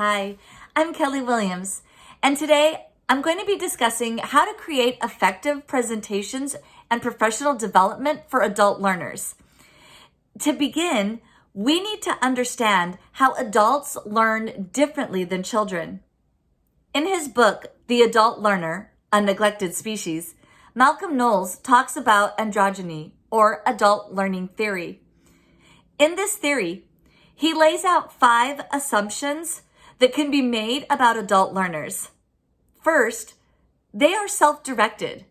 Hi, I'm Kelly Williams, and today I'm going to be discussing how to create effective presentations and professional development for adult learners. To begin, we need to understand how adults learn differently than children. In his book, The Adult Learner, A Neglected Species, Malcolm Knowles talks about androgyny, or adult learning theory. In this theory, he lays out 5 assumptions that can be made about adult learners. First, they are self-directed.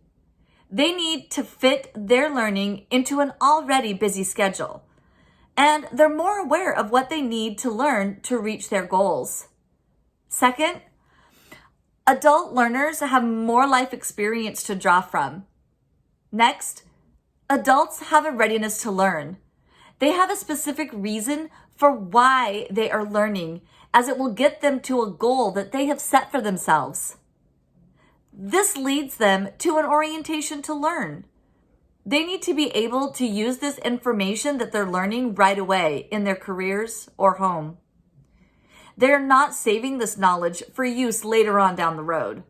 They need to fit their learning into an already busy schedule, and they're more aware of what they need to learn to reach their goals. Second, adult learners have more life experience to draw from. Next, adults have a readiness to learn. They have a specific reason for why they are learning, as it will get them to a goal that they have set for themselves. This leads them to an orientation to learn. They need to be able to use this information that they're learning right away in their careers or home. They're not saving this knowledge for use later on down the road.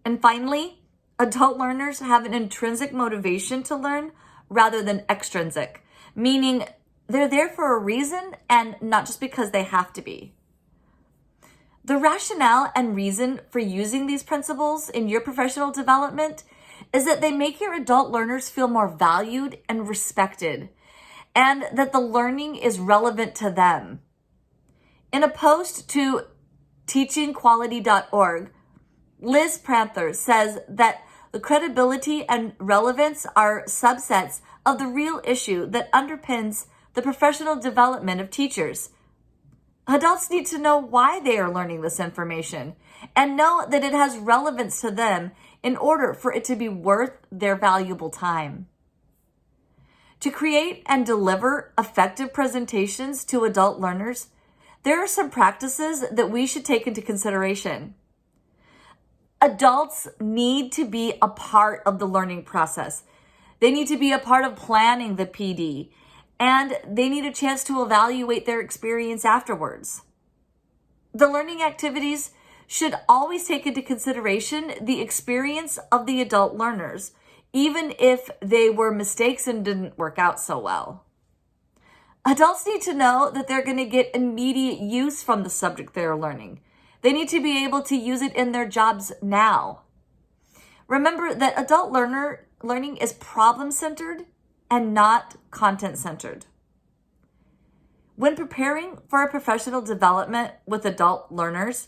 And finally, adult learners have an intrinsic motivation to learn rather than extrinsic, meaning they're there for a reason and not just because they have to be. The rationale and reason for using these principles in your professional development is that they make your adult learners feel more valued and respected, and that the learning is relevant to them. In a post to teachingquality.org, Liz Prather says that the credibility and relevance are subsets of the real issue that underpins the professional development of teachers. Adults need to know why they are learning this information and know that it has relevance to them in order for it to be worth their valuable time. To create and deliver effective presentations to adult learners, there are some practices that we should take into consideration. Adults need to be a part of the learning process. They need to be a part of planning the PD, and they need a chance to evaluate their experience afterwards. The learning activities should always take into consideration the experience of the adult learners, even if they were mistakes and didn't work out so well. Adults need to know that they're going to get immediate use from the subject they're learning. They need to be able to use it in their jobs now. Remember that adult learning is problem-centered and not content-centered. When preparing for a professional development with adult learners,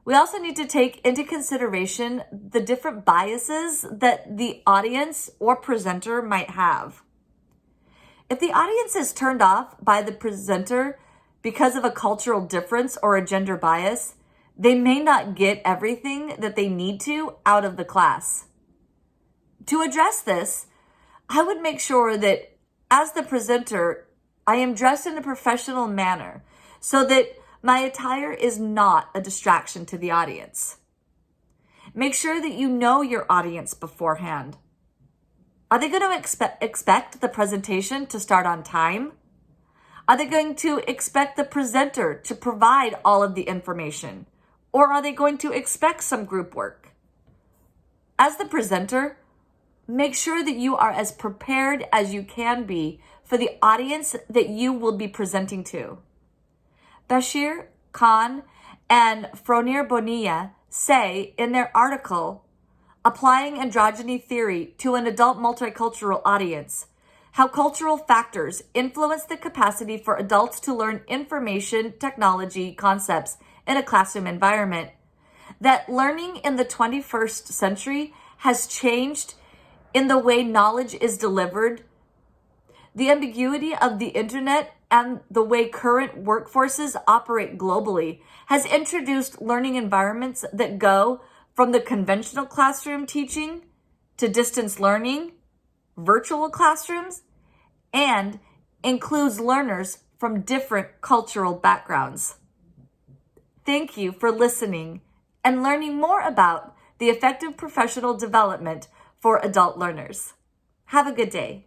we also need to take into consideration the different biases that the audience or presenter might have. If the audience is turned off by the presenter because of a cultural difference or a gender bias, they may not get everything that they need to out of the class. To address this, I would make sure that as the presenter, I am dressed in a professional manner so that my attire is not a distraction to the audience. Make sure that you know your audience beforehand. Are they going to expect the presentation to start on time? Are they going to expect the presenter to provide all of the information? Or are they going to expect some group work? As the presenter, make sure that you are as prepared as you can be for the audience that you will be presenting to. Bashir, Khan, and Fronir Bonilla say in their article, Applying Androgyny Theory to an Adult Multicultural Audience, how cultural factors influence the capacity for adults to learn information technology concepts in a classroom environment, that learning in the 21st century has changed in the way knowledge is delivered, the ambiguity of the internet and the way current workforces operate globally has introduced learning environments that go from the conventional classroom teaching to distance learning, virtual classrooms, and includes learners from different cultural backgrounds. Thank you for listening and learning more about the effective professional development for adult learners. Have a good day.